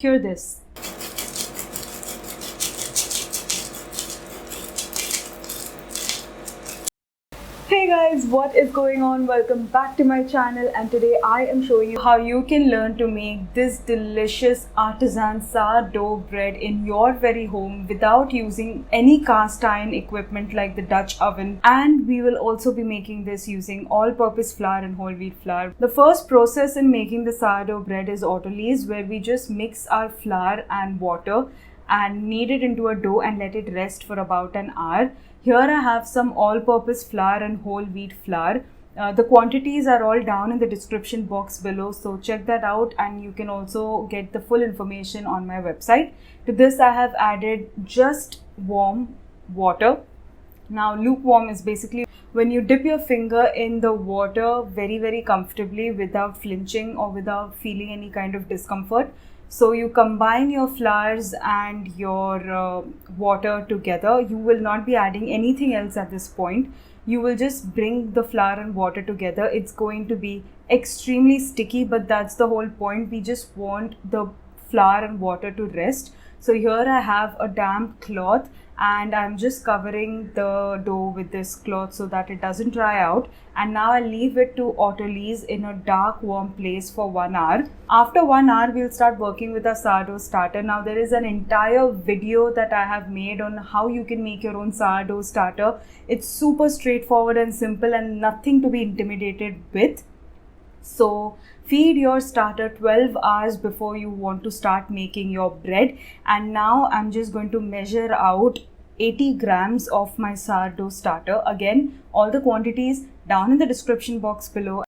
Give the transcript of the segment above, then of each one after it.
Hear this. Hey guys, what is going on? Welcome back to my channel, and today I am showing you how you can learn to make this delicious artisan sourdough bread in your very home without using any cast iron equipment like the Dutch oven. And we will also be making this using all-purpose flour and whole wheat flour. The first process in making the sourdough bread is Ortoli, where we just mix our flour and water and knead it into a dough and let it rest for about an hour. Here I have some all-purpose flour and whole wheat flour. The quantities are all down in the description box below, so check that out, and you can also get the full information on my website. To this I have added just warm water. Now lukewarm is basically when you dip your finger in the water very comfortably without flinching or without feeling any kind of discomfort. So you combine your flours and your water together. You will not be adding anything else at this point. You will just bring the flour and water together. It's going to be extremely sticky, but that's the whole point. We just want the flour and water to rest. So here I have a damp cloth and I'm just covering the dough with this cloth so that it doesn't dry out. And now I'll leave it to Ortoli's in a dark warm place for 1 hour. After 1 hour, we'll start working with our sourdough starter. Now there is an entire video that I have made on how you can make your own sourdough starter. It's super straightforward and simple and nothing to be intimidated with. So feed your starter 12 hours before you want to start making your bread. And now I'm just going to measure out 80 grams of my sourdough starter. Again, all the quantities down in the description box below.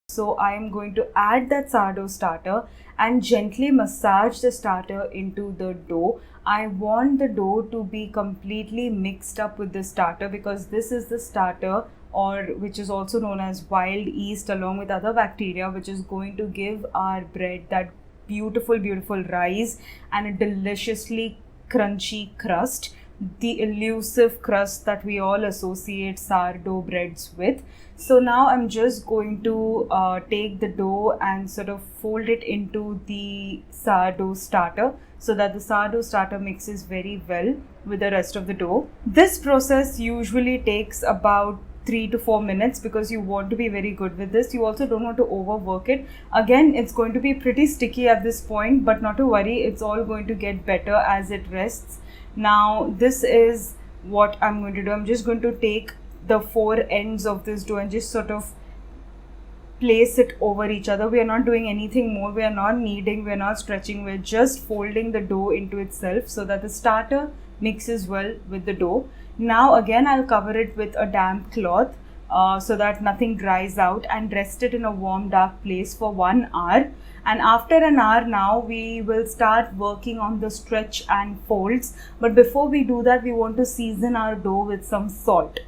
So I am going to add that sourdough starter and gently massage the starter into the dough. I want the dough to be completely mixed up with the starter because this is the starter, or which is also known as wild yeast, along with other bacteria, which is going to give our bread that beautiful rise and a deliciously crunchy crust, the elusive crust that we all associate sourdough breads with. So now I'm just going to take the dough and sort of fold it into the sourdough starter so that the sourdough starter mixes very well with the rest of the dough. This process usually takes about 3 to 4 minutes because you want to be very good with this. You also don't want to overwork it. Again, it's going to be pretty sticky at this point, but not to worry, it's all going to get better as it rests. Now this is what I'm going to do. I'm just going to take the 4 ends of this dough and just sort of place it over each other. We are not doing anything more. We are not kneading, we are not stretching. We're just folding the dough into itself so that the starter mixes well with the dough. Now again, I'll cover it with a damp cloth so that nothing dries out, and rest it in a warm dark place for 1 hour. And after an hour now, we will start working on the stretch and folds. But before we do that, we want to season our dough with some salt.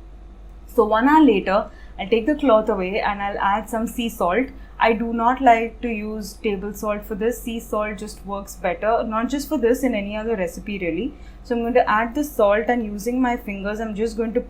So 1 hour later, I'll take the cloth away and I'll add some sea salt. I do not like to use table salt for this. Sea salt just works better, not just for this, in any other recipe really. So I'm going to add the salt, and using my fingers, I'm just going to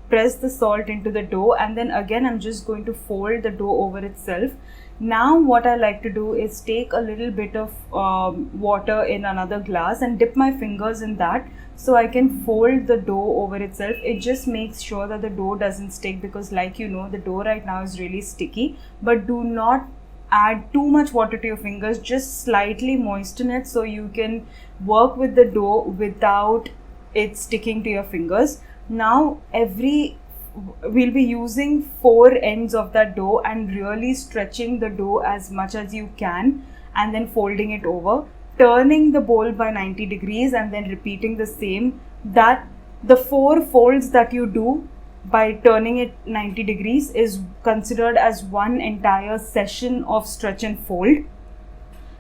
press the salt into the dough, and then again I'm just going to fold the dough over itself. Now what I like to do is take a little bit of water in another glass and dip my fingers in that so I can fold the dough over itself. It just makes sure that the dough doesn't stick because, like you know, the dough right now is really sticky. But do not add too much water to your fingers, just slightly moisten it so you can work with the dough without it sticking to your fingers. Now we'll be using 4 ends of that dough and really stretching the dough as much as you can, and then folding it over, turning the bowl by 90 degrees and then repeating the same. That the 4 folds that you do by turning it 90 degrees is considered as one entire session of stretch and fold.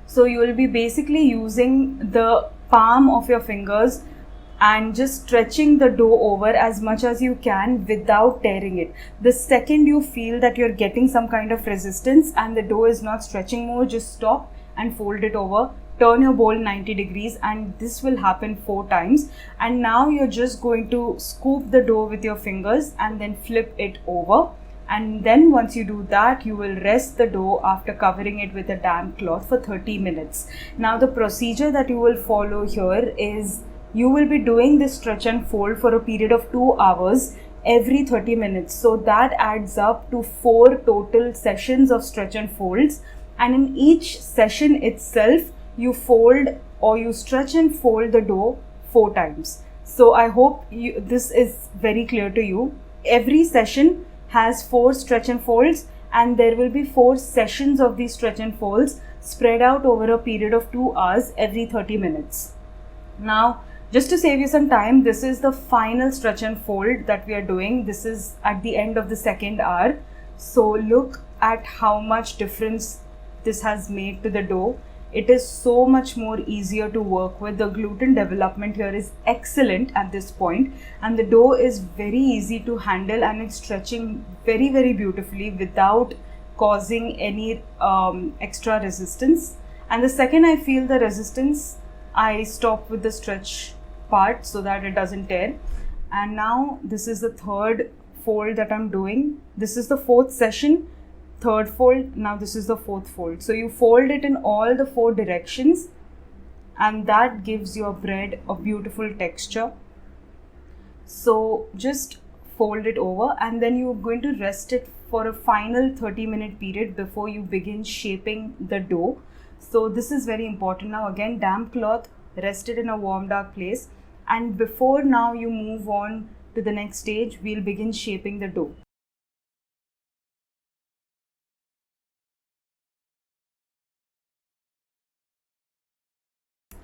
So you will be basically using the palm of your fingers and just stretching the dough over as much as you can without tearing it. The second you feel that you're getting some kind of resistance and the dough is not stretching more, just stop and fold it over. Turn your bowl 90 degrees, and this will happen 4 times. And now you're just going to scoop the dough with your fingers and then flip it over. And then once you do that, you will rest the dough after covering it with a damp cloth for 30 minutes. Now the procedure that you will follow here is you will be doing this stretch and fold for a period of 2 hours every 30 minutes. So that adds up to 4 total sessions of stretch and folds. And in each session itself, you fold or you stretch and fold the dough 4 times. So I hope this is very clear to you. Every session has 4 stretch and folds, and there will be 4 sessions of these stretch and folds spread out over a period of 2 hours every 30 minutes. Now, just to save you some time, this is the final stretch and fold that we are doing. This is at the end of the second hour. So look at how much difference this has made to the dough. It is so much more easier to work with. The gluten development here is excellent at this point, and the dough is very easy to handle, and it's stretching very, very beautifully without causing any extra resistance. And the second I feel the resistance, I stop with the stretch part so that it doesn't tear. And now this is the third fold that I'm doing. This is the 4th session. Third fold. Now this is the 4th fold. So you fold it in all the 4 directions, and that gives your bread a beautiful texture. So just fold it over, and then you're going to rest it for a final 30-minute period before you begin shaping the dough. So this is very important. Now again, damp cloth, rest it in a warm dark place, and before now you move on to the next stage, we'll begin shaping the dough.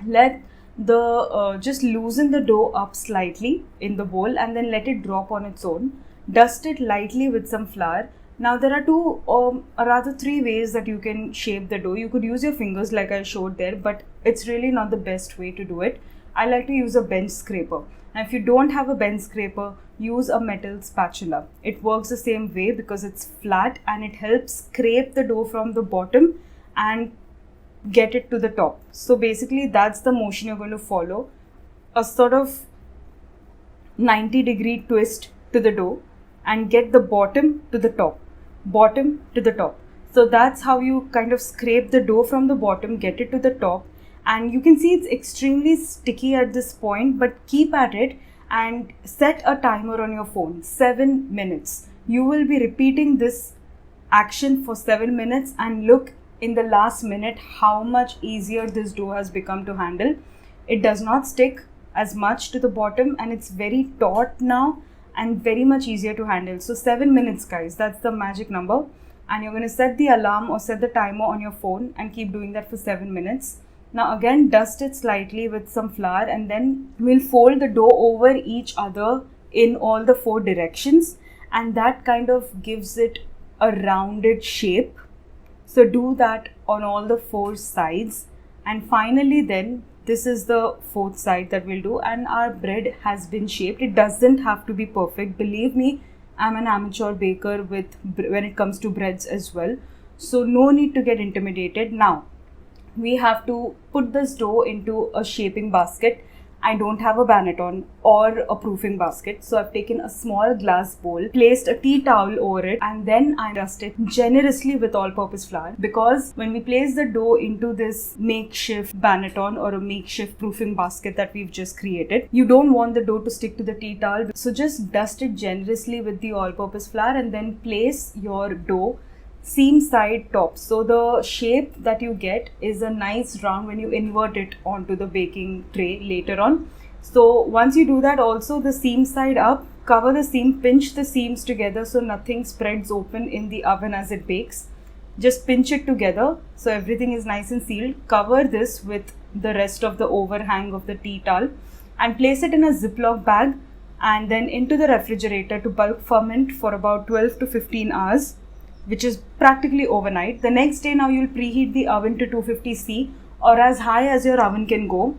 Let the just loosen the dough up slightly in the bowl, and then let it drop on its own. Dust it lightly with some flour. Now there are 2 or rather 3 ways that you can shape the dough. You could use your fingers like I showed there, but it's really not the best way to do it. I like to use a bench scraper. Now if you don't have a bench scraper, use a metal spatula. It works the same way because it's flat, and it helps scrape the dough from the bottom and get it to the top. So basically that's the motion you're going to follow, a sort of 90-degree twist to the dough, and get the bottom to the top, bottom to the top. So that's how you kind of scrape the dough from the bottom, get it to the top. And you can see it's extremely sticky at this point, but keep at it and set a timer on your phone, 7 minutes. You will be repeating this action for 7 minutes, and look in the last minute how much easier this dough has become to handle. It does not stick as much to the bottom, and it's very taut now and very much easier to handle. So 7 minutes guys, that's the magic number, and you're going to set the alarm or set the timer on your phone and keep doing that for 7 minutes. Now again, dust it slightly with some flour, and then we'll fold the dough over each other in all the 4 directions, and that kind of gives it a rounded shape. So do that on all the 4 sides, and finally then this is the 4th side that we'll do, and our bread has been shaped. It doesn't have to be perfect. Believe me, I'm an amateur baker when it comes to breads as well. So no need to get intimidated. Now we have to put this dough into a shaping basket. I don't have a banneton or a proofing basket, so I've taken a small glass bowl, placed a tea towel over it, and then I dust it generously with all-purpose flour, because when we place the dough into this makeshift banneton or a makeshift proofing basket that we've just created, you don't want the dough to stick to the tea towel. So just dust it generously with the all-purpose flour, and then place your dough seam side top. So the shape that you get is a nice round when you invert it onto the baking tray later on. So once you do that, also the seam side up, cover the seam, pinch the seams together so nothing spreads open in the oven as it bakes. Just pinch it together so everything is nice and sealed. Cover this with the rest of the overhang of the tea towel and place it in a Ziploc bag, and then into the refrigerator to bulk ferment for about 12 to 15 hours, which is practically overnight. The next day now you'll preheat the oven to 250C or as high as your oven can go.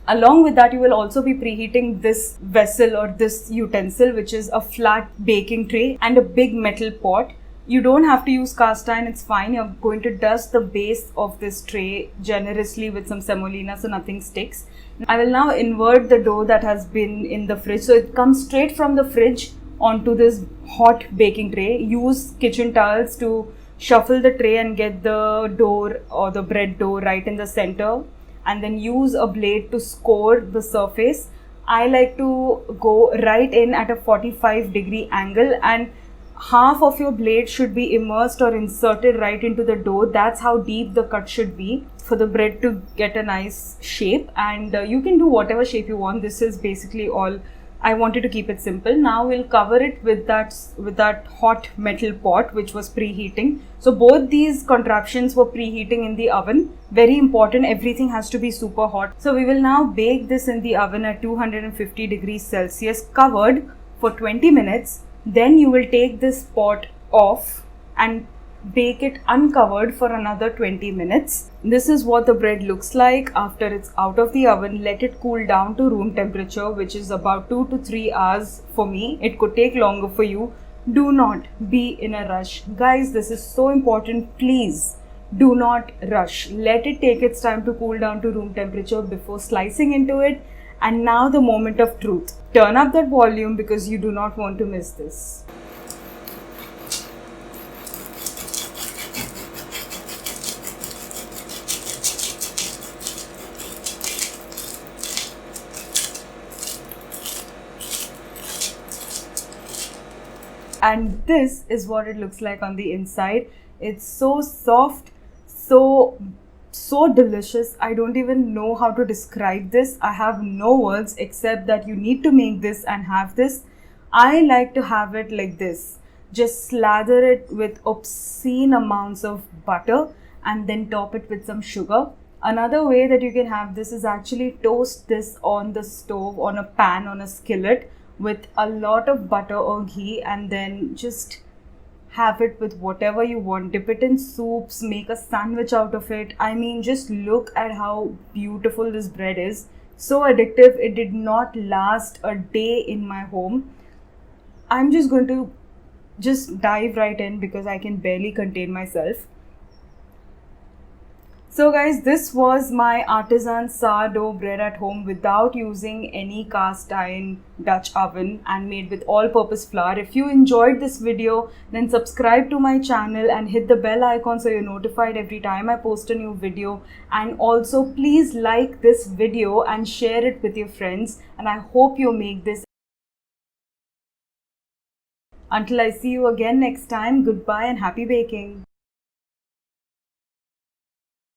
Along with that, you will also be preheating this vessel or this utensil, which is a flat baking tray and a big metal pot. You don't have to use cast iron, it's fine. You're going to dust the base of this tray generously with some semolina so nothing sticks. I will now invert the dough that has been in the fridge. So it comes straight from the fridge onto this hot baking tray. Use kitchen towels to shuffle the tray and get the dough or the bread dough right in the center, and then use a blade to score the surface. I like to go right in at a 45-degree angle, and half of your blade should be immersed or inserted right into the dough. That's how deep the cut should be for the bread to get a nice shape. And you can do whatever shape you want. This is basically all. I wanted to keep it simple. Now we'll cover it with that hot metal pot which was preheating. So both these contraptions were preheating in the oven. Very important, everything has to be super hot. So we will now bake this in the oven at 250 degrees Celsius covered for 20 minutes. Then you will take this pot off and bake it uncovered for another 20 minutes. This is what the bread looks like after it's out of the oven. Let it cool down to room temperature, which is about 2 to 3 hours for me. It could take longer for you. Do not be in a rush. Guys, this is so important. Please do not rush. Let it take its time to cool down to room temperature before slicing into it. And now the moment of truth. Turn up that volume because you do not want to miss this. And this is what it looks like on the inside. It's so soft, so delicious. I don't even know how to describe this. I have no words except that you need to make this and have this. I like to have it like this. Just slather it with obscene amounts of butter and then top it with some sugar. Another way that you can have this is actually toast this on the stove, on a pan, on a skillet with a lot of butter or ghee, and then just have it with whatever you want. Dip it in soups, make a sandwich out of it. I mean, just look at how beautiful this bread is. So addictive. It did not last a day in my home. I'm just going to dive right in because I can barely contain myself. So guys, this was my artisan sourdough bread at home without using any cast iron Dutch oven and made with all-purpose flour. If you enjoyed this video, then subscribe to my channel and hit the bell icon so you're notified every time I post a new video. And also please like this video and share it with your friends. And I hope you make this. Until I see you again next time, goodbye and happy baking.